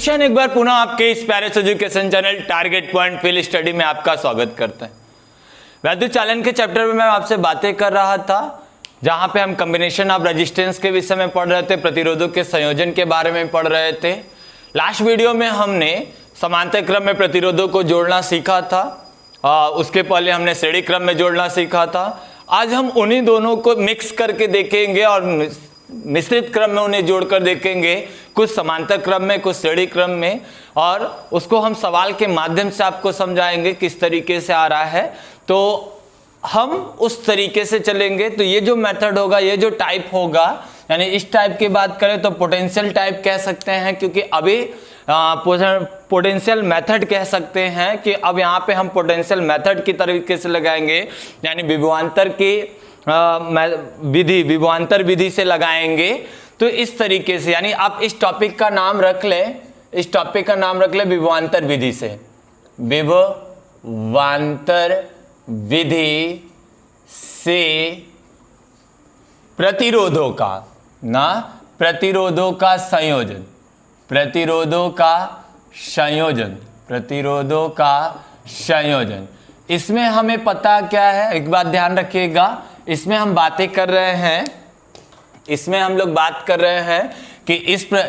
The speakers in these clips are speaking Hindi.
क्वेश्चन एक बार पुनः आपके इस Paris education channel target point field study में आपका स्वागत करते हैं। वैद्युत चालन के चैप्टर में मैं आपसे बातें कर रहा था, जहां पे हम कॉम्बिनेशन ऑफ रेजिस्टेंस के विषय में पढ़ रहे थे, प्रतिरोधों के संयोजन के बारे में पढ़ रहे थे। लास्ट वीडियो में हमने समांतर क्रम में प्रतिरोधों को जोड़ना सीखा था, उसके पहले हमने श्रेणी क्रम में जोड़ना सीखा था। आज हम उन्हीं दोनों को मिक्स करके देखेंगे और मिश्रित क्रम में उन्हें जोड़कर देखेंगे, कुछ समांतर क्रम में, कुछ श्रेणी क्रम में, और उसको हम सवाल के माध्यम से आपको समझाएंगे किस तरीके से आ रहा है। तो हम उस तरीके से चलेंगे। तो ये जो मेथड होगा, ये जो टाइप होगा, यानी इस टाइप की बात करें तो पोटेंशियल टाइप कह सकते हैं, क्योंकि अभी पोटेंशियल मेथड कह सकते हैं कि अब यहाँ पे हम पोटेंशियल मेथड की तरीके से लगाएंगे, यानी विभवांतर की विधि, विभवांतर विधि से लगाएंगे। तो इस तरीके से, यानी आप इस टॉपिक का नाम रख लें, इस टॉपिक का नाम रख लें विभवांतर विधि से, विभवांतर विधि से प्रतिरोधों का, ना प्रतिरोधों का संयोजन, प्रतिरोधों का संयोजन, प्रतिरोधों का संयोजन। इसमें हमें पता क्या है, एक बात ध्यान रखिएगा, इसमें हम बातें कर रहे हैं, इसमें हम लोग बात कर रहे हैं कि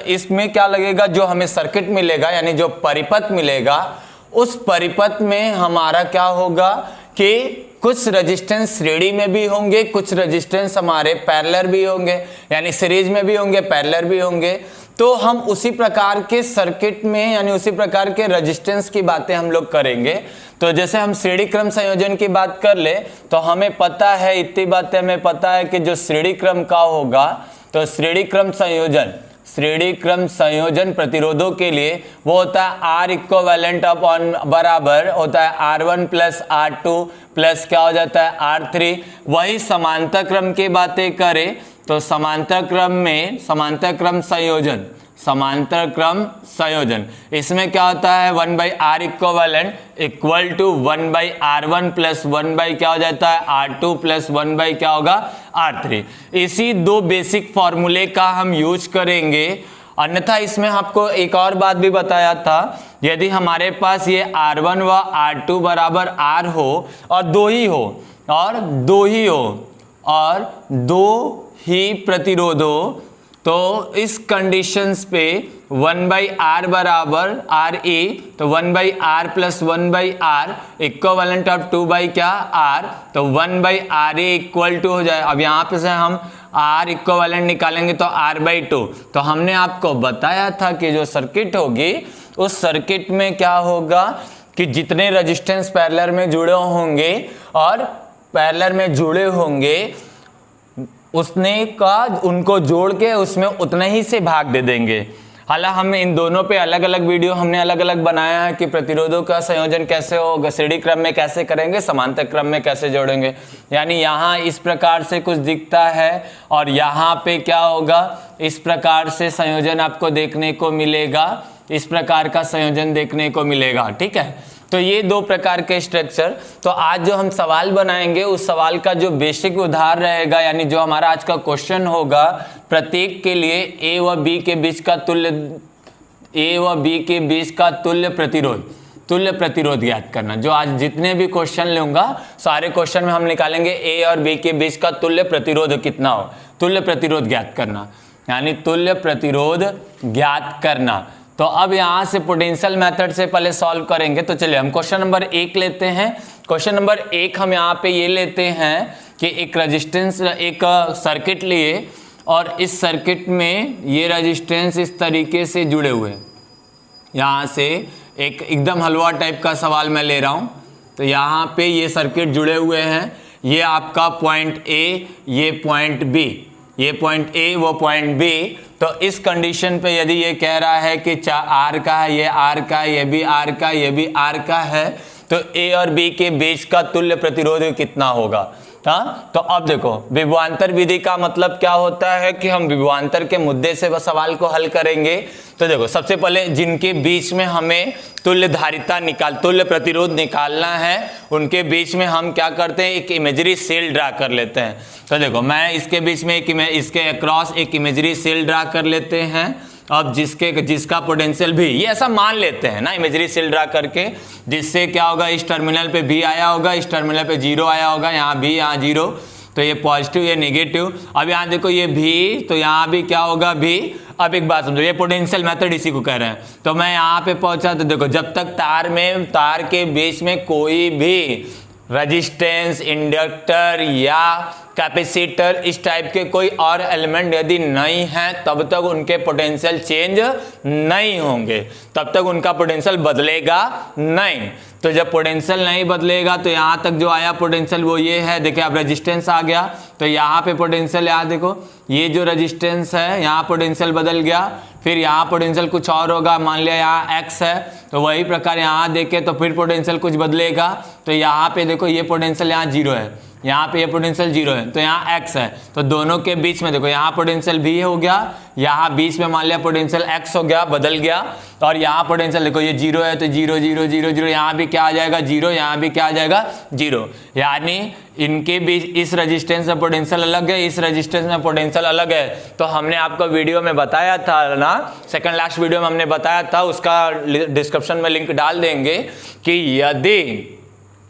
इसमें क्या लगेगा, जो हमें सर्किट मिलेगा, यानी जो परिपथ मिलेगा, उस परिपथ में हमारा क्या होगा कि कुछ रेजिस्टेंस श्रेणी में भी होंगे, कुछ रेजिस्टेंस हमारे पैरेलल भी होंगे, यानी सीरीज में भी होंगे, पैरेलल भी होंगे। तो हम उसी प्रकार के सर्किट में, यानी उसी प्रकार के रेजिस्टेंस की बातें हम लोग करेंगे। तो जैसे हम श्रेणी क्रम संयोजन की बात कर ले, तो हमें पता है, इतनी बातें हमें पता है कि जो श्रेणी क्रम का होगा, तो श्रेणी क्रम संयोजन, श्रेणी क्रम संयोजन प्रतिरोधों के लिए वो होता है R इक्विवेलेंट अपॉन बराबर होता है R1 प्लस R2 प्लस क्या हो जाता है R3। वही समांतर क्रम की बातें करें तो समांतर क्रम में समांतर क्रम संयोजन, समांतर क्रम संयोजन, इसमें क्या होता है 1/R equivalent equal to 1/R1 plus 1/ क्या हो जाता है R2 प्लस 1/ क्या होगा R3। इसी दो बेसिक फॉर्मूले का हम यूज करेंगे। अन्यथा इसमें आपको एक और बात भी बताया था, यदि हमारे पास ये R1 व R2 बराबर R हो और दो ही हो, और दो ही हो, और दो ही प्रतिरोध हो, तो इस कंडीशंस पे 1/R बराबर RE, तो 1/R plus 1/R equivalent of 2/ क्या R, तो 1/RE इक्वल टू हो जाए। अब यहाँ पे से हम R इक्विवेलेंट निकालेंगे तो R/2। तो हमने आपको बताया था कि जो सर्किट होगी, उस सर्किट में क्या होगा कि जितने रेजिस्टेंस पैरेलल में जुड़े होंगे और पैरेलल में जुड़े होंगे, उसने का उनको जोड़ के उसमें उतने ही से भाग दे देंगे। हालांकि हम इन दोनों पे अलग अलग वीडियो हमने अलग अलग बनाया है कि प्रतिरोधों का संयोजन कैसे होगा, श्रेणी क्रम में कैसे करेंगे, समांतर क्रम में कैसे जोड़ेंगे। यानी यहाँ इस प्रकार से कुछ दिखता है और यहाँ पे क्या होगा, इस प्रकार से संयोजन आपको देखने को मिलेगा, इस प्रकार का संयोजन देखने को मिलेगा। ठीक है, तो ये दो प्रकार के स्ट्रक्चर। तो आज जो हम सवाल बनाएंगे, उस सवाल का जो बेसिक उदाहरण रहेगा, यानी जो हमारा आज का क्वेश्चन होगा, प्रत्येक के लिए ए व बी के बीच का तुल्य प्रतिरोध ज्ञात करना। जो आज जितने भी क्वेश्चन लूंगा, सारे क्वेश्चन में हम निकालेंगे ए और बी के बीच का तुल्य प्रतिरोध कितना हो, तुल्य प्रतिरोध ज्ञात करना, यानी तुल्य प्रतिरोध ज्ञात करना। तो अब यहाँ से पोटेंशियल मेथड से पहले सॉल्व करेंगे। तो चलिए हम क्वेश्चन नंबर 1 लेते हैं। क्वेश्चन नंबर 1 हम यहाँ पे ये लेते हैं कि एक रेजिस्टेंस, एक सर्किट लिए, और इस सर्किट में ये रेजिस्टेंस इस तरीके से जुड़े हुए हैं। यहाँ से एक एकदम हलवा टाइप का सवाल मैं ले रहा हूँ। तो यहाँ पे ये सर्किट जुड़े हुए हैं, ये आपका पॉइंट ए, ये पॉइंट बी, ये पॉइंट ए, वो पॉइंट बी। तो इस कंडीशन पे यदि ये कह रहा है कि R का है, ये R का है, ये भी R का, ये भी R का है, तो A और B के बीच का तुल्य प्रतिरोध कितना होगा। हाँ, तो अब देखो, विभवांतर विधि का मतलब क्या होता है कि हम विभवांतर के मुद्दे से सवाल को हल करेंगे। तो देखो, सबसे पहले जिनके बीच में हमें तुल्य धारिता तुल्य प्रतिरोध निकालना है, उनके बीच में हम क्या करते हैं, एक इमेजरी सेल ड्रा कर लेते हैं। तो देखो, मैं इसके बीच में इसके अक्रॉस एक इमेजरी सेल ड्रा कर लेते हैं। अब जिसका पोटेंशियल भी, ये ऐसा मान लेते हैं ना इमेजरी सेल ड्रा करके, जिससे क्या होगा इस टर्मिनल पे भी आया होगा, इस टर्मिनल पे 0 आया होगा, यहाँ भी यहाँ 0, तो ये पॉजिटिव ये नेगेटिव। अब यहाँ देखो ये भी, तो यहाँ भी क्या होगा भी। अब एक बात समझो, ये पोटेंशियल मेथड इसी को कह रहे हैं। तो मैं यहाँ पे पहुंचा तो देखो जब तक तार के बीच में कोई भी रेजिस्टेंस, इंडक्टर या कैपेसिटर इस टाइप के कोई और एलिमेंट यदि नहीं है तब तक उनके पोटेंशियल चेंज नहीं होंगे, तब तक उनका पोटेंशियल बदलेगा नहीं। तो जब पोटेंशियल नहीं बदलेगा तो यहाँ तक जो आया पोटेंशियल वो ये है, देखिए अब रेजिस्टेंस आ गया तो यहाँ पे पोटेंशियल, यहाँ देखो ये जो रेजिस्टेंस है यहाँ पोटेंशियल बदल गया, फिर यहाँ पोटेंशियल कुछ और होगा, मान लिया यहाँ x है तो वही प्रकार यहाँ देखे तो फिर पोटेंशियल कुछ बदलेगा, तो यहाँ पे देखो ये पोटेंशियल यहाँ 0 है, यहाँ पे ये पोटेंशियल 0 है, तो यहाँ x है, तो दोनों के बीच में देखो यहाँ पोटेंशियल भी हो गया, यहाँ बीच में मान लिया पोटेंशियल x हो गया, बदल गया, और यहाँ पोटेंशियल देखो ये 0 है तो 0 0 0 0, यहाँ भी क्या आ जाएगा 0, यहाँ भी क्या आ जाएगा 0, यानी इनके बीच इस रेजिस्टेंस में पोटेंशियल अलग है, इस रेजिस्टेंस में पोटेंशियल अलग है। तो हमने आपको वीडियो में बताया था ना, सेकंड लास्ट वीडियो में हमने बताया था, उसका डिस्क्रिप्शन में लिंक डाल देंगे कि यदि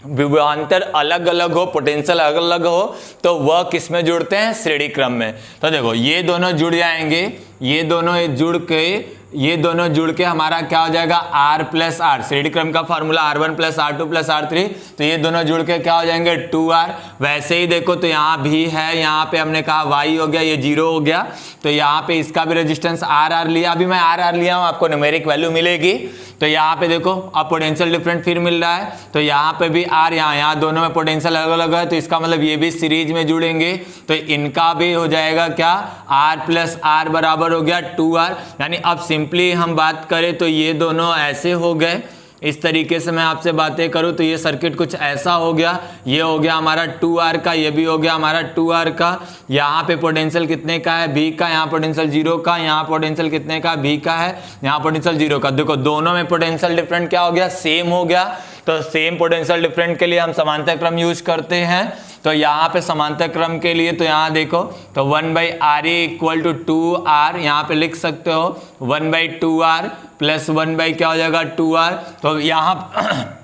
विभवांतर अलग अलग हो, पोटेंशियल अलग अलग हो तो वह किस में जुड़ते हैं, श्रेणी क्रम में। तो देखो ये दोनों जुड़ जाएंगे, ये दोनों जुड़ के हमारा क्या हो जाएगा R प्लस R, श्रेणी क्रम का formula R1 plus R2 plus R3, तो ये दोनों जुड़ के क्या हो जाएंगे 2R। वैसे ही देखो तो यहाँ भी है, यहाँ पे हमने कहा Y हो गया, ये 0 हो गया, तो यहाँ पे इसका भी रेजिस्टेंस RR लिया, अभी मैं RR लिया हूँ, आपको न्यूमेरिक वैल्यू मिलेगी। तो यहाँ पे देखो अब पोटेंशियल डिफरेंट फिर मिल रहा है, तो यहाँ पे भी R, यहाँ दोनों में पोटेंशियल अलग अलग है, तो इसका मतलब ये भी सीरीज में जुड़ेंगे, तो इनका भी हो जाएगा क्या R प्लस R बराबर हो गया 2R। यानी अब सिंपली हम बात करें तो ये दोनों ऐसे हो गए, इस तरीके से मैं आपसे बातें करूं तो ये सर्किट कुछ ऐसा हो गया, ये हो गया हमारा 2R का, ये भी हो गया हमारा 2R का। यहाँ पे पोटेंशियल कितने का है V का, यहाँ पोटेंशियल 0 का, यहाँ पोटेंशियल कितने का V का है, यहाँ पोटेंशियल 0 का। देखो दोनों में पोटेंशियल डिफरेंट क्या हो गया, सेम हो गया। तो सेम पोटेंशियल डिफरेंट के लिए हम समांतर क्रम यूज करते हैं। तो यहाँ पे समांतर क्रम के लिए तो यहाँ देखो तो 1/RA इक्वल टू 2R, यहाँ पे लिख सकते हो 1/2R प्लस 1/ क्या हो जाएगा 2R। तो यहाँ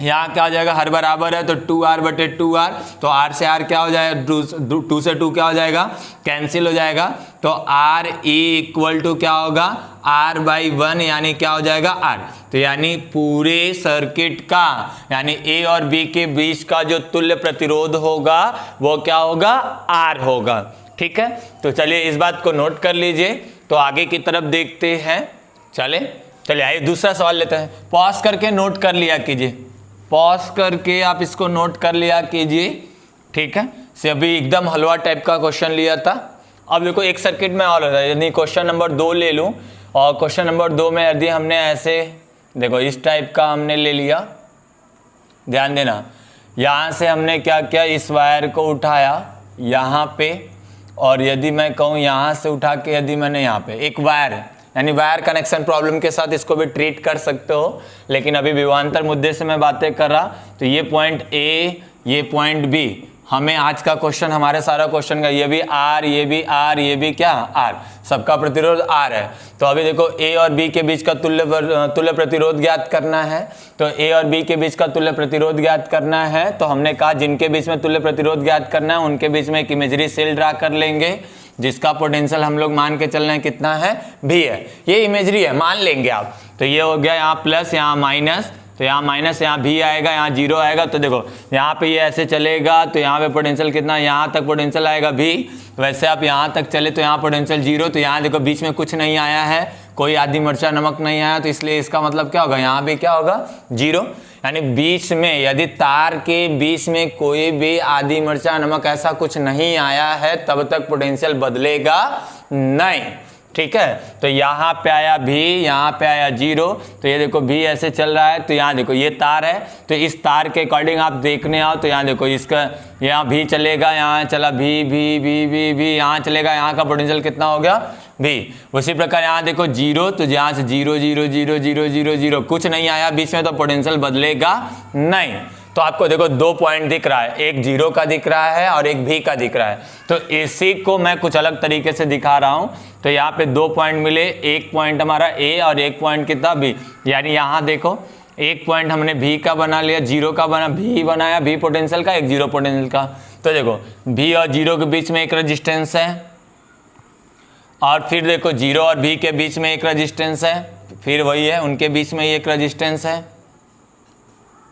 यहाँ क्या हो जाएगा, हर बराबर है तो 2R बटे 2R, तो R से R क्या हो जाएगा, 2 से 2 क्या हो जाएगा, कैंसिल हो जाएगा। तो RA इक्वल टू क्या होगा R/1, यानी क्या हो जाएगा R। तो यानी पूरे सर्किट का, यानी A और B के बीच का जो तुल्य प्रतिरोध होगा वो क्या होगा, R होगा। ठीक है, तो चलिए इस बात को नोट कर लीजिए। तो आगे की तरफ देखते हैं, चलिए आइए दूसरा सवाल लेते हैं। पॉज करके नोट कर लिया कीजिए, पॉज करके आप इसको नोट कर लिया कीजिए। ठीक है, से अभी एकदम हलवा टाइप का क्वेश्चन लिया था। अब देखो एक सर्किट में और होता है, यदि क्वेश्चन नंबर 2 ले लूँ और क्वेश्चन नंबर 2 में यदि हमने ऐसे देखो इस टाइप का हमने ले लिया, ध्यान देना, यहाँ से हमने क्या किया, इस वायर को उठाया यहाँ पे, और यदि मैं कहूँ यहाँ से उठा के यदि मैंने यहाँ पे एक वायर है, यानी वायर कनेक्शन प्रॉब्लम के साथ इसको भी ट्रीट कर सकते हो, लेकिन अभी विभवांतर मुद्दे से मैं बातें कर रहा। तो ये पॉइंट A, ये पॉइंट B, हमें आज का क्वेश्चन, हमारे सारा क्वेश्चन का, ये भी R, ये भी R, ये भी क्या R, सबका प्रतिरोध R है। तो अभी देखो A और B के बीच का तुल्य प्रतिरोध ज्ञात करना है। तो A और B के बीच का तुल्य प्रतिरोध ज्ञात करना है, तो हमने कहा जिनके बीच में तुल्य प्रतिरोध ज्ञात करना है उनके बीच में एक इमेजरी सेल ड्रा कर लेंगे, जिसका पोटेंशियल हम लोग मान के चल रहे हैं कितना है, V है। ये इमेजरी है, मान लेंगे आप। तो ये हो गया यहाँ प्लस, यहाँ माइनस, तो यहाँ माइनस, यहाँ भी आएगा, यहाँ 0 आएगा। तो देखो यहाँ पे ये ऐसे चलेगा तो यहाँ पे पोटेंशियल कितना, यहाँ तक पोटेंशियल आएगा भी। वैसे आप यहाँ तक चले तो यहाँ पोटेंशियल 0, तो यहाँ देखो बीच में कुछ नहीं आया है, कोई आधी मिर्चा नमक नहीं आया, तो इसलिए इसका मतलब क्या होगा, यहाँ भी क्या होगा 0। यानी बीच में, यदि तार के बीच में कोई भी आधी मिर्चा नमक ऐसा कुछ नहीं आया है तब तक पोटेंशियल बदलेगा नहीं। ठीक है, तो यहाँ पे आया भी, यहाँ पे आया 0, तो ये देखो भी ऐसे चल रहा है। तो यहाँ देखो ये तार है, तो इस तार के अकॉर्डिंग आप देखने आओ तो यहाँ देखो इसका, यहाँ भी चलेगा, यहाँ चला भी, यहाँ चलेगा, यहाँ का पोटेंशियल कितना हो गया भी। उसी प्रकार यहाँ देखो 0, तो यहाँ से 0 0 0 0 0 0 कुछ नहीं आया बीच में, तो पोटेंशियल बदलेगा नहीं। तो आपको देखो 2 पॉइंट दिख रहा है, एक 0 का दिख रहा है और एक भी का दिख रहा है। तो इसी को मैं कुछ अलग तरीके से दिखा रहा हूं। तो यहाँ पे 2 पॉइंट मिले, एक पॉइंट हमारा ए और एक पॉइंट कितना बी। यानी यहाँ देखो एक पॉइंट हमने भी का बना लिया, 0 का बना भी बनाया, भी पोटेंशियल का, एक 0 पोटेंशियल का। तो देखो भी और 0 के बीच में एक रेजिस्टेंस है, और फिर देखो 0 और भी के बीच में एक रेजिस्टेंस है, फिर वही है उनके बीच में एक रेजिस्टेंस है।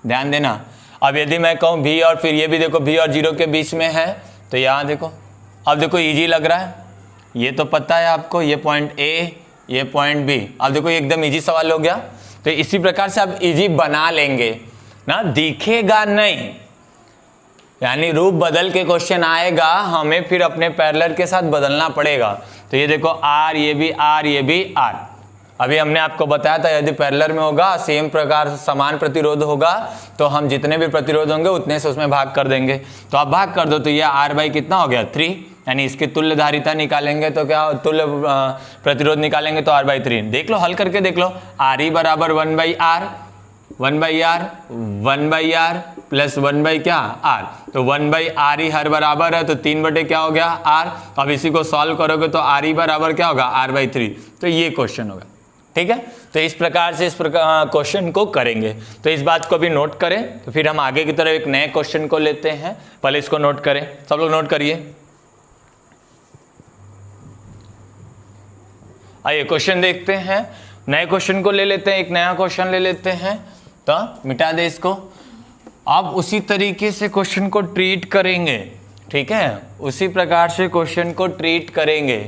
ध्यान देना। अब यदि मैं कहूँ भी और फिर ये भी देखो भी और 0 के बीच में है, तो यहाँ देखो, अब देखो इजी लग रहा है, ये तो पता है आपको, ये पॉइंट ए, ये पॉइंट बी। अब देखो एकदम इजी सवाल हो गया। तो इसी प्रकार से आप इजी बना लेंगे ना, दिखेगा नहीं, यानी रूप बदल के क्वेश्चन आएगा, हमें फिर अपने पैरेलल के साथ बदलना पड़ेगा। तो ये देखो आर, ये भी आर, ये भी आर। अभी हमने आपको बताया था यदि पैरेलल में होगा, सेम प्रकार समान प्रतिरोध होगा, तो हम जितने भी प्रतिरोध होंगे उतने से उसमें भाग कर देंगे। तो आप भाग कर दो, तो ये आर बाई कितना हो गया 3, यानी इसकी तुल्य धारिता निकालेंगे तो क्या, तुल्य प्रतिरोध निकालेंगे तो आर बाई 3। देख लो, हल करके देख लो, आर ई बराबर 1 by R, 1 by R, 1 by R plus 1 by क्या आर। तो 1 बाई आर ही हर बराबर है, तो 3 बटे क्या हो गया आर। अब इसी को सॉल्व करोगे तो आर ही बराबर क्या होगा आर बाई 3। तो ये क्वेश्चन होगा, ठीक है। तो इस प्रकार से इस प्रकार क्वेश्चन को करेंगे। तो इस बात को भी नोट करें, तो फिर हम आगे की तरफ एक नए क्वेश्चन को लेते हैं। पहले इसको नोट करें, सब लोग नोट करिए। आइए क्वेश्चन देखते हैं, नए क्वेश्चन को ले लेते हैं, एक नया क्वेश्चन ले लेते हैं। तो मिटा दे इसको। आप उसी तरीके से क्वेश्चन को ट्रीट करेंगे, ठीक है, उसी प्रकार से क्वेश्चन को ट्रीट करेंगे,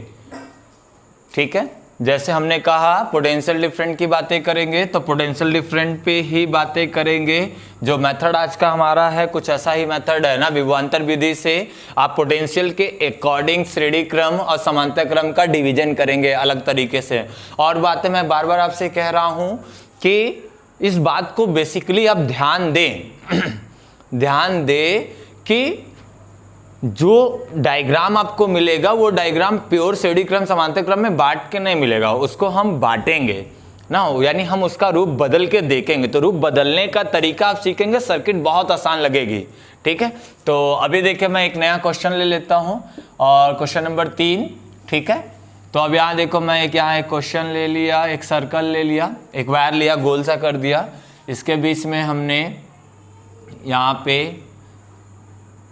ठीक है। जैसे हमने कहा पोटेंशियल डिफरेंट की बातें करेंगे, तो पोटेंशियल डिफरेंट पे ही बातें करेंगे। जो मेथड आज का हमारा है कुछ ऐसा ही मेथड है ना, विभवांतर विधि से आप पोटेंशियल के अकॉर्डिंग श्रेणी क्रम और समांतर क्रम का डिवीजन करेंगे अलग तरीके से। और बातें मैं बार बार आपसे कह रहा हूं कि इस बात को बेसिकली आप ध्यान दें ध्यान दें कि जो डायग्राम आपको मिलेगा वो डायग्राम प्योर श्रेणी क्रम समांतर क्रम में बांट के नहीं मिलेगा, उसको हम बांटेंगे ना, यानी हम उसका रूप बदल के देखेंगे। तो रूप बदलने का तरीका आप सीखेंगे, सर्किट बहुत आसान लगेगी, ठीक है। तो अभी देखिए मैं एक नया क्वेश्चन ले लेता हूं, और क्वेश्चन नंबर 3, ठीक है। तो अब यहाँ देखो मैं एक क्वेश्चन ले लिया, एक सर्कल ले लिया, एक वायर लिया, गोल सा कर दिया, इसके बीच में हमने यहाँ पे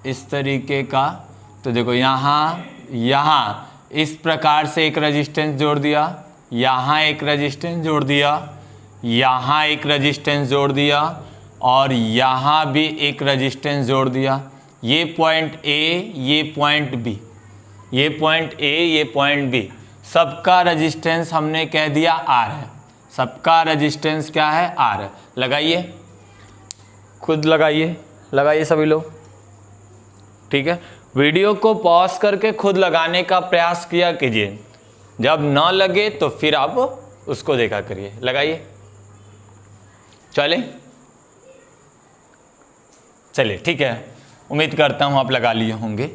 इस तरीके का, तो देखो यहाँ इस प्रकार से एक रेजिस्टेंस जोड़ दिया, यहाँ एक रेजिस्टेंस जोड़ दिया, यहाँ एक रेजिस्टेंस जोड़ दिया, और यहाँ भी एक रेजिस्टेंस जोड़ दिया। ये पॉइंट ए, ये पॉइंट बी, ये पॉइंट ए, ये पॉइंट बी, सबका रेजिस्टेंस हमने कह दिया आर है, सबका रेजिस्टेंस क्या है आर है। लगाइए, खुद लगाइए सभी लोग, ठीक है। वीडियो को पॉज करके खुद लगाने का प्रयास किया कीजिए, जब न लगे तो फिर आप उसको देखा करिए। लगाइए, चलिए ठीक है, उम्मीद करता हूं आप लगा लिए होंगे,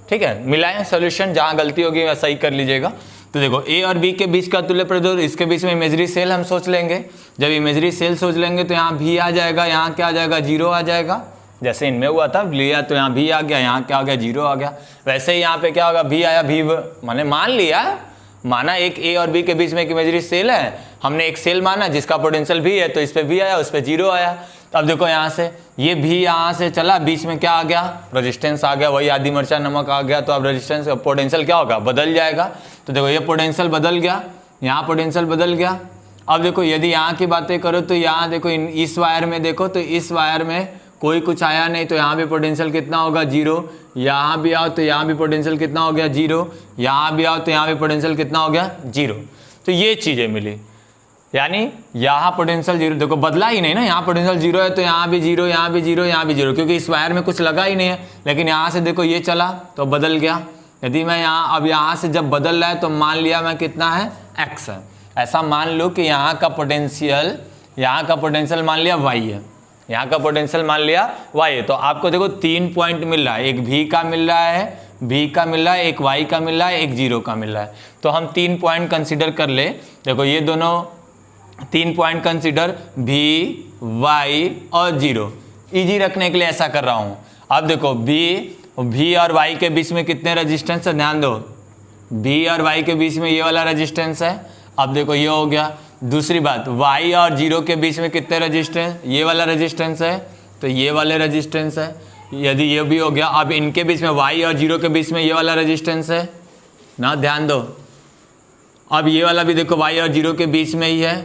ठीक है। मिलाएं सॉल्यूशन, जहां गलती होगी वह सही कर लीजिएगा। तो देखो ए और बी के बीच का तुल्य प्रतिरोध, इसके बीच में इमेजरी सेल हम सोच लेंगे। जब इमेजरी सेल सोच लेंगे तो यहाँ भी आ जाएगा, यहाँ क्या आ जाएगा 0 आ जाएगा, जैसे इनमें हुआ था लिया तो यहाँ भी आ गया, यहाँ क्या आ गया 0 आ गया। वैसे ही यहाँ पे क्या होगा भी आया, भी मैंने मान लिया, माना एक ए और बी के बीच में एक इमेजरी सेल है, हमने एक सेल माना जिसका पोटेंशियल भी है, तो इस पे भी आया, उस पे 0 आया। अब देखो यहाँ से ये भी यहाँ से चला, बीच में क्या आ गया रेजिस्टेंस आ गया, वही आदि मिर्चा नमक आ गया। तो अब रेजिस्टेंस पोटेंशियल क्या होगा बदल जाएगा। तो देखो ये पोटेंशियल बदल गया, यहाँ पोटेंशियल बदल गया। अब देखो यदि यहाँ की बातें करो तो यहाँ देखो इस वायर में देखो, तो इस वायर में कोई कुछ आया नहीं, तो यहाँ भी पोटेंशियल कितना होगा 0। यहाँ भी आओ तो यहाँ भी पोटेंशियल कितना हो गया 0, यहाँ भी आओ तो यहाँ भी पोटेंशियल कितना हो गया 0। तो ये चीज़ें मिली, यानी यहाँ पोटेंशियल 0, देखो बदला ही नहीं ना, यहाँ पोटेंशियल 0 है तो यहाँ भी 0, यहाँ भी 0, यहाँ भी 0, क्योंकि इस वायर में कुछ लगा ही नहीं है। लेकिन यहाँ से देखो ये चला तो बदल गया। यदि मैं यहाँ अब यहाँ से जब बदल रहा है तो मान लिया मैं कितना है x है, ऐसा मान लो कि यहाँ का पोटेंशियल मान लिया y है, यहाँ का पोटेंशियल मान लिया y है। तो आपको देखो 3 पॉइंट मिल रहा है, एक v का मिल रहा है, b का मिल रहा है, एक y का मिल रहा है, एक 0 का मिल रहा है। तो हम 3 पॉइंट कंसीडर कर ले। देखो ये दोनों 3 पॉइंट कंसीडर v, y और 0, इजी रखने के लिए ऐसा कर रहा हूँ। अब देखो भी और वाई के बीच में कितने रेजिस्टेंस है, ध्यान दो, भी और वाई के बीच में ये वाला रेजिस्टेंस है। अब देखो ये हो गया। दूसरी बात, y और 0 के बीच में कितने रेजिस्टेंस, ये वाला रेजिस्टेंस है, तो ये वाले रेजिस्टेंस है। यदि ये भी हो गया, अब इनके बीच में y और 0 के बीच में ये वाला रेजिस्टेंस है ना, ध्यान दो। अब ये वाला भी देखो y और 0 के बीच में ही है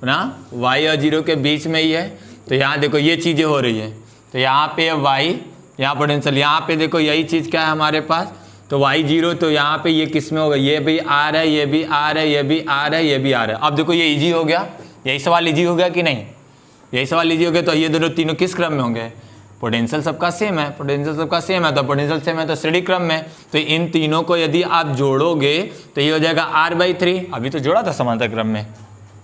ना, y और 0 के बीच में ही है। तो यहाँ देखो ये चीज़ें हो रही है, तो यहाँ पे y, यहाँ पोटेंशियल, यहाँ पे देखो यही चीज़ क्या है हमारे पास, तो y0, तो यहाँ पे ये किस में होगा, ये भी R है, ये भी R है, ये भी R है, ये भी R है। अब देखो ये इजी हो गया, यही सवाल इजी हो गया कि नहीं, यही सवाल इजी हो गया। तो ये दोनों तीनों किस क्रम में होंगे, पोटेंशियल सबका सेम है, पोटेंशियल सबका सेम है, तो पोटेंशियल सेम है तो श्रेणी क्रम में। तो इन तीनों को यदि आप जोड़ोगे तो ये हो जाएगा R/3, अभी तो जोड़ा था समांतर क्रम में,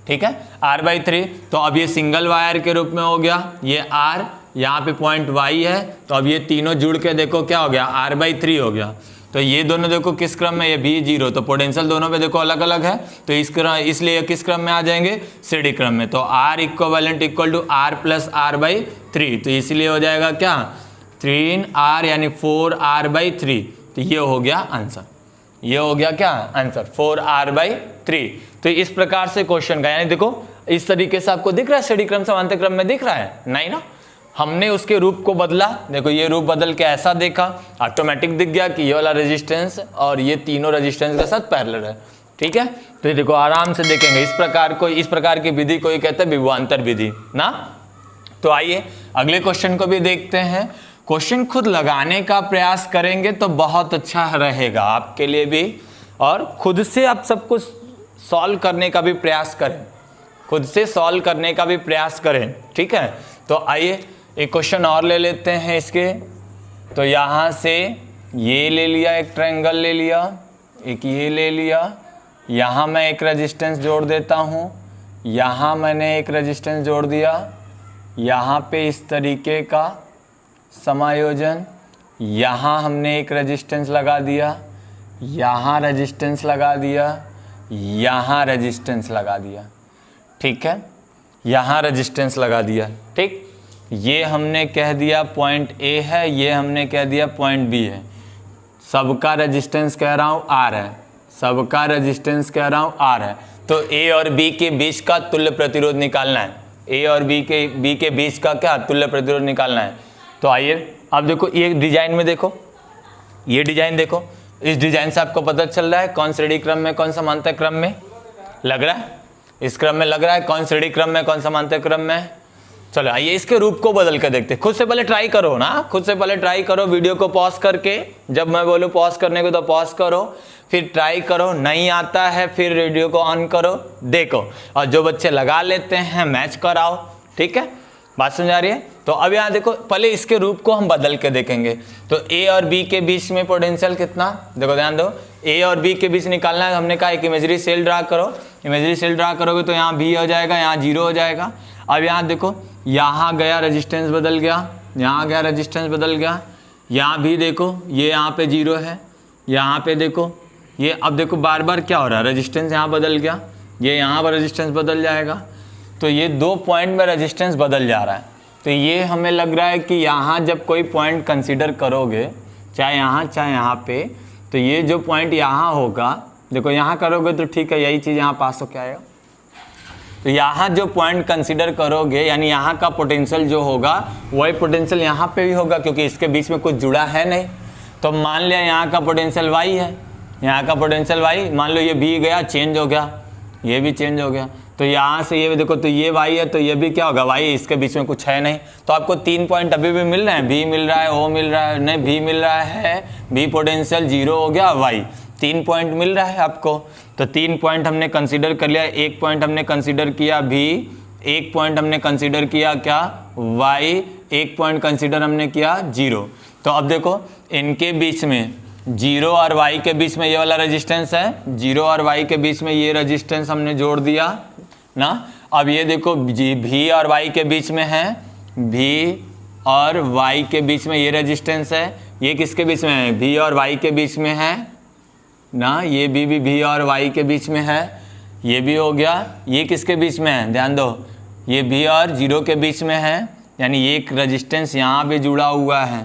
ठीक है, R/3। तो अब ये सिंगल वायर के रूप में हो गया, ये R, यहाँ पे पॉइंट Y है, तो अब ये तीनों जुड़ के देखो क्या हो गया, R/3 हो गया। तो ये दोनों देखो किस क्रम में, ये B0, तो पोटेंशियल दोनों पे देखो अलग अलग है, तो इस क्रम, इसलिए किस क्रम में आ जाएंगे, श्रेणी क्रम में। तो R equivalent equal to R plus R/3, तो इसलिए हो जाएगा क्या, 3R यानी 4R/3। तो ये हो गया आंसर, ये हो गया क्या आंसर, 4R/3। तो इस प्रकार से क्वेश्चन का, यानी देखो इस तरीके से आपको दिख रहा है, श्रेणी क्रम समांतर क्रम में दिख रहा है, नहीं ना, हमने उसके रूप को बदला, देखो ये रूप बदल के ऐसा देखा, ऑटोमेटिक दिख गया कि ये वाला रेजिस्टेंस और ये तीनों रेजिस्टेंस के साथ पैरेलल है, ठीक है। तो ये देखो आराम से देखेंगे, इस प्रकार की विधि को ये कहते हैं विभवांतर विधि ना। तो आइए अगले क्वेश्चन को भी देखते हैं। क्वेश्चन खुद लगाने का प्रयास करेंगे तो बहुत अच्छा रहेगा आपके लिए भी, और खुद से आप सब कुछ सॉल्व करने का भी प्रयास करें, खुद से सॉल्व करने का भी प्रयास करें, ठीक है। तो आइए एक क्वेश्चन और ले लेते हैं इसके। तो यहाँ से ये ले लिया, एक ट्रायंगल ले लिया, एक ये ले लिया, यहाँ मैं एक रेजिस्टेंस जोड़ देता हूँ, यहाँ मैंने एक रेजिस्टेंस जोड़ दिया, यहाँ पे इस तरीके का समायोजन, यहाँ हमने एक रेजिस्टेंस लगा दिया, यहाँ रेजिस्टेंस लगा दिया, यहाँ रेजिस्टेंस लगा दिया, ठीक है, यहाँ रेजिस्टेंस लगा दिया, ठीक। ये हमने कह दिया पॉइंट A है, ये हमने कह दिया पॉइंट B है, सबका रेजिस्टेंस कह रहा हूँ R है, सबका रेजिस्टेंस कह रहा हूँ R है। तो A और B के बीच का तुल्य प्रतिरोध निकालना है, A और B के बीच का क्या तुल्य प्रतिरोध निकालना है। तो आइए अब देखो ये डिजाइन में देखो, ये डिजाइन देखो, इस डिजाइन से आपको पता चल रहा है कौन श्रेणी क्रम में कौन समांतर क्रम में लग रहा है, इस क्रम में लग रहा है, कौन श्रेणी क्रम में कौन समांतर क्रम में। चलो आइए इसके रूप को बदल कर देखते हैं, खुद से पहले ट्राई करो ना, खुद से पहले ट्राई करो, वीडियो को पॉज करके, जब मैं बोलूँ पॉज करने को तो पॉज करो, फिर ट्राई करो, नहीं आता है फिर वीडियो को ऑन करो, देखो, और जो बच्चे लगा लेते हैं मैच कराओ, ठीक है, बात समझ आ रही है। तो अब यहाँ देखो पहले इसके रूप को हम बदल के देखेंगे। तो A और B के बीच में पोटेंशियल कितना, देखो ध्यान दो, A और B के बीच निकालना है, हमने कहा एक इमेजरी सेल ड्रा करो, इमेजरी सेल ड्रा करोगे तो यहाँ B हो जाएगा, यहाँ 0 हो जाएगा। अब यहाँ देखो, यहाँ गया रेजिस्टेंस बदल गया, यहाँ गया रेजिस्टेंस बदल गया, यहाँ भी देखो ये यहाँ पे 0 है, यहाँ पे देखो ये, अब देखो बार बार क्या हो रहा है, रेजिस्टेंस यहाँ बदल गया, ये यहाँ पर रेजिस्टेंस बदल जाएगा, तो ये 2 पॉइंट में रेजिस्टेंस बदल जा रहा है। तो ये हमें लग रहा है कि यहाँ जब कोई पॉइंट कंसीडर करोगे, चाहे यहाँ पे, तो ये जो पॉइंट यहाँ होगा, देखो यहाँ करोगे तो ठीक है, यही चीज़ यहाँ पास होके आएगा। तो यहाँ जो पॉइंट कंसीडर करोगे, यानी यहाँ का पोटेंशियल जो होगा वही पोटेंशियल यहाँ पे भी होगा, क्योंकि इसके बीच में कुछ जुड़ा है नहीं। तो मान लिया यहाँ का पोटेंशियल y है, यहाँ का पोटेंशियल y, मान लो ये b गया, चेंज हो गया, ये भी चेंज हो गया, तो यहाँ से ये देखो, तो ये y है, तो ये भी क्या होगा y, इसके बीच में कुछ है नहीं। तो आपको 3 पॉइंट अभी भी मिल रहे हैं, b मिल रहा है, o मिल रहा है, नहीं b मिल रहा है, b पोटेंशियल 0 हो गया, y 3 पॉइंट मिल रहा है आपको। तो 3 पॉइंट हमने कंसीडर कर लिया, 1 पॉइंट हमने कंसीडर किया b, 1 पॉइंट हमने कंसीडर किया क्या y, 1 पॉइंट कंसीडर हमने किया 0। तो अब देखो इनके बीच में 0 और y के बीच में ये वाला रेजिस्टेंस है, 0 और y के बीच में ये रेजिस्टेंस हमने जोड़ दिया ना। अब ये देखो v और y के बीच में है, v और y के बीच में ये रेजिस्टेंस है, ये किसके बीच में है, v और y के बीच में है ना, ये भी v और y के बीच में है, ये भी हो गया। ये किसके बीच में है, ध्यान दो, ये v और 0 के बीच में है, यानी एक रेजिस्टेंस यहाँ पे जुड़ा हुआ है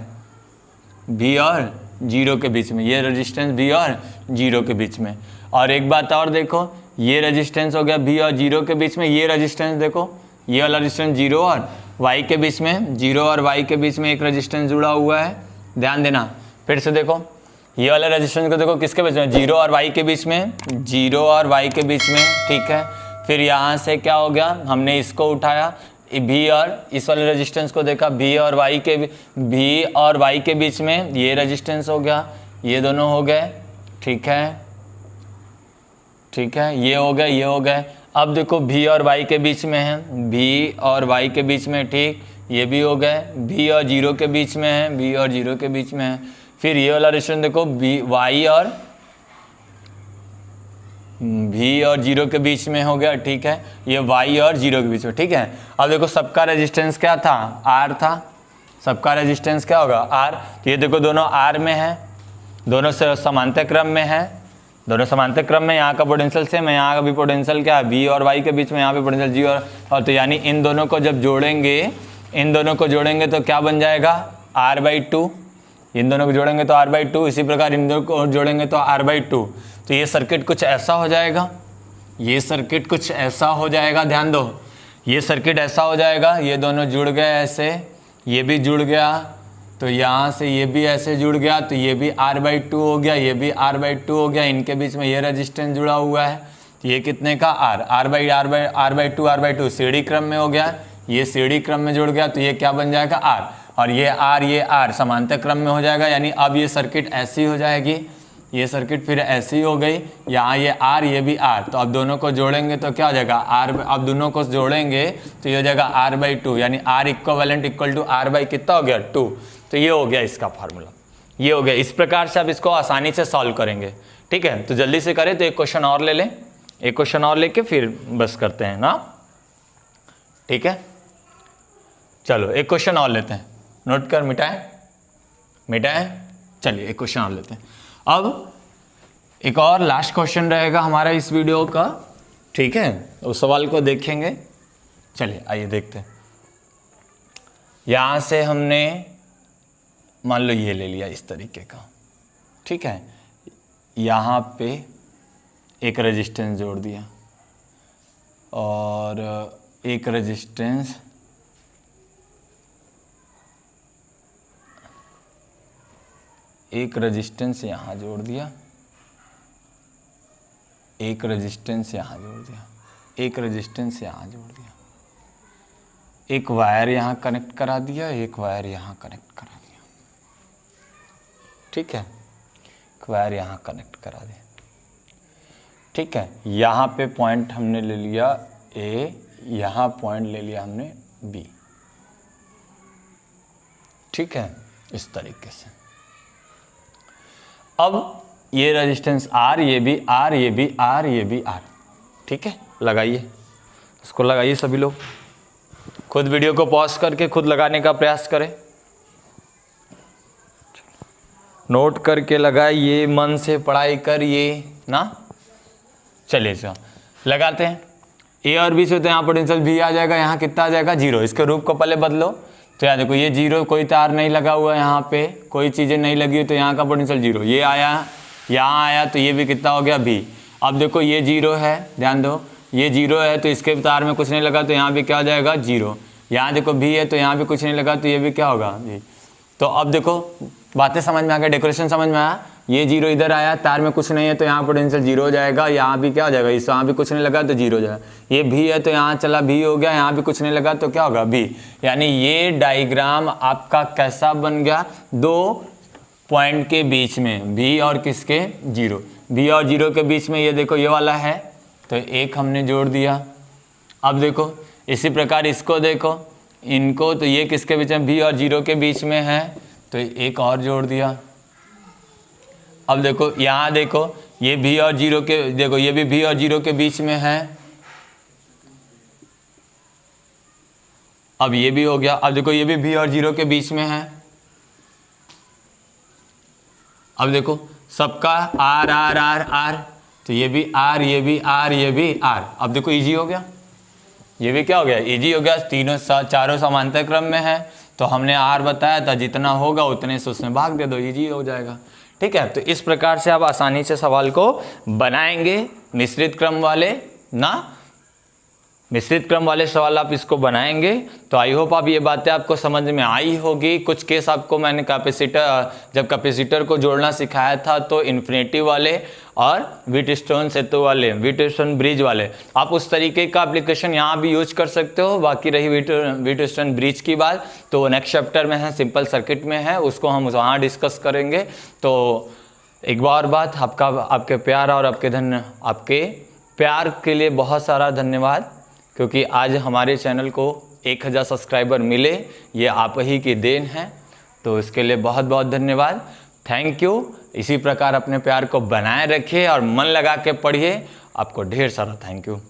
V और 0 के बीच में, ये रेजिस्टेंस V और 0 के बीच में। और एक बात और देखो, ये रेजिस्टेंस हो गया V और 0 के बीच में, ये रेजिस्टेंस देखो, ये वाला रेजिस्टेंस 0 और Y के बीच में, 0 और Y के बीच में एक रेजिस्टेंस जुड़ा हुआ है। ध्यान देना, फिर से देखो, ये वाला रेजिस्टेंस को देखो किसके बीच में, 0 और Y के बीच में, 0 और Y के बीच में, ठीक है। फिर यहाँ से क्या हो गया, हमने इसको उठाया V और इस वाले रेजिस्टेंस को देखा V और Y के बीच में ये रेजिस्टेंस हो गया, ये दोनों हो गए, ठीक है, ठीक है, ये हो गए, ये हो गए। अब देखो V और Y के बीच में है, V और Y के बीच में, ठीक, ये भी हो गए। V और 0 के बीच में है, V और 0 के बीच में है। फिर ये वाला रेजिस्टेंस देखो Y और V और 0 के बीच में हो गया, ठीक है, ये Y और 0 के बीच में, ठीक है। अब देखो सबका रेजिस्टेंस क्या था, R था, सबका रेजिस्टेंस क्या होगा, R। तो ये देखो दोनों R में है, दोनों से समांतर क्रम में है, दोनों समांतर क्रम में, यहाँ का पोटेंशियल सेम है, यहाँ का भी पोटेंशियल क्या है, V और Y के बीच में, यहाँ पे पोटेंशियल G और तो यानी इन दोनों को जब जोड़ेंगे, इन दोनों को जोड़ेंगे तो क्या बन जाएगा, R/2। इन दोनों को जोड़ेंगे तो R/2, इसी प्रकार इन दोनों को जोड़ेंगे तो R/2। तो ये सर्किट कुछ ऐसा हो जाएगा, ये सर्किट कुछ ऐसा हो जाएगा, ध्यान दो, ये सर्किट ऐसा हो जाएगा, ये दोनों जुड़ गए ऐसे, ये भी जुड़ गया, तो यहाँ से ये भी ऐसे जुड़ गया, तो ये भी R/2 हो गया, ये भी R/2 हो गया, इनके बीच में ये रेजिस्टेंस जुड़ा हुआ है, तो ये कितने का R/2 सीढ़ी क्रम में हो गया, ये सीढ़ी क्रम में जुड़ गया, तो ये क्या बन जाएगा R, और ये R समांतर क्रम में हो जाएगा। यानी अब ये सर्किट ऐसी हो जाएगी, ये सर्किट फिर ऐसी हो गई, यहाँ ये R, ये भी R, तो अब दोनों को जोड़ेंगे तो क्या हो जाएगा R, अब दोनों को जोड़ेंगे तो ये हो जाएगा R/2, यानी R equivalent equal to R कितना हो गया 2। तो ये हो गया इसका फार्मूला, ये हो गया। इस प्रकार से आप इसको आसानी से सॉल्व करेंगे, ठीक है। तो जल्दी से करें, तो एक क्वेश्चन और ले लें, एक क्वेश्चन और लेके फिर बस करते हैं ना, ठीक है। चलो एक क्वेश्चन और लेते हैं, नोट कर, मिटाएं, चलिए एक क्वेश्चन और लेते हैं। अब एक और लास्ट क्वेश्चन रहेगा हमारा इस वीडियो का, ठीक है, उस सवाल को देखेंगे। चलिए आइए देखते हैं। यहाँ से हमने मान लो ये ले लिया इस तरीके का, ठीक है, यहाँ पे एक रेजिस्टेंस जोड़ दिया और एक रेजिस्टेंस यहाँ जोड़ दिया, एक रेजिस्टेंस यहाँ जोड़ दिया, एक रेजिस्टेंस यहाँ जोड़ दिया, एक वायर यहाँ कनेक्ट करा दिया, एक वायर यहाँ कनेक्ट करा दिया, ठीक है, एक वायर यहाँ कनेक्ट करा दिया, ठीक है। यहाँ पे पॉइंट हमने ले लिया A, यहाँ पॉइंट ले लिया हमने B, ठीक है, इस तरीके से। अब ये रेजिस्टेंस R, ये भी R, ये भी R, ये भी R, ठीक है। लगाइए, इसको लगाइए सभी लोग, खुद वीडियो को पॉज करके खुद लगाने का प्रयास करें, नोट करके लगाइए, मन से पढ़ाई करिए ना। चलिए सर लगाते हैं। A और B से तो यहाँ पोटेंशियल V आ जाएगा, यहाँ कितना आ जाएगा 0। इसके रूप को पहले बदलो, तो यहाँ देखो ये 0, कोई तार नहीं लगा हुआ है, यहाँ पे कोई चीज़ें नहीं लगी हुई, तो यहाँ का पोटेंशियल 0, ये आया, यहाँ आया, तो ये भी कितना हो गया V। अब देखो ये 0 है, ध्यान दो, ये 0 है, तो इसके तार में कुछ नहीं लगा, तो यहाँ भी क्या हो जाएगा 0। यहाँ देखो V है, तो यहाँ भी कुछ नहीं लगा, तो ये भी क्या होगा V। तो अब देखो बातें समझ में आ गया, डेकोरेशन समझ में आया। ये 0 इधर आया, तार में कुछ नहीं है, तो यहाँ पोटेंशियल 0 हो जाएगा, यहाँ भी क्या हो जाएगा, इस यहाँ भी कुछ नहीं लगा तो 0 हो जाएगा। ये V है, तो यहाँ चला V हो गया, यहाँ भी कुछ नहीं लगा तो क्या होगा V। यानी ये डायग्राम आपका कैसा बन गया, दो पॉइंट के बीच में, V और किसके 0, V और 0 के बीच में, ये देखो ये वाला है, तो एक हमने जोड़ दिया। अब देखो इसी प्रकार इसको देखो, इनको, तो ये किसके बीच में, V और 0 के बीच में है, तो एक और जोड़ दिया। अब देखो यहाँ देखो ये V और 0 के, देखो ये भी V और 0 के बीच में है, अब ये भी हो गया। अब देखो ये भी V और 0 के बीच में है, अब देखो सबका R R R R, तो ये भी R, ये भी R, ये भी R। अब देखो इजी हो गया, ये भी क्या हो गया, इजी हो गया, चारों समांतर क्रम में है, तो हमने आर बताया था, जितना होगा उतने से उसमें भाग दे दो, इजी हो जाएगा। ठीक है, तो इस प्रकार से आप आसानी से सवाल को बनाएंगे। मिश्रित क्रम वाले मिश्रित क्रम वाले सवाल आप इसको बनाएंगे। तो आई होप आप ये बातें आपको समझ में आई होगी। कुछ केस आपको मैंने जब कैपेसिटर को जोड़ना सिखाया था तो इन्फिनिटी वाले और व्हीटस्टोन सेतु वाले, व्हीटस्टोन ब्रिज वाले, आप उस तरीके का एप्लीकेशन यहाँ भी यूज कर सकते हो। बाकी रही व्हीटस्टोन ब्रिज की बात, तो नेक्स्ट चैप्टर में है, सिंपल सर्किट में है, उसको हम वहाँ डिस्कस करेंगे। तो एक बार बात, आपके प्यार और आपके प्यार के लिए बहुत सारा धन्यवाद, क्योंकि आज हमारे चैनल को 1000 सब्सक्राइबर मिले, ये आप ही की देन है। तो इसके लिए बहुत बहुत धन्यवाद, थैंक यू। इसी प्रकार अपने प्यार को बनाए रखिए और मन लगा के पढ़िए। आपको ढेर सारा थैंक यू।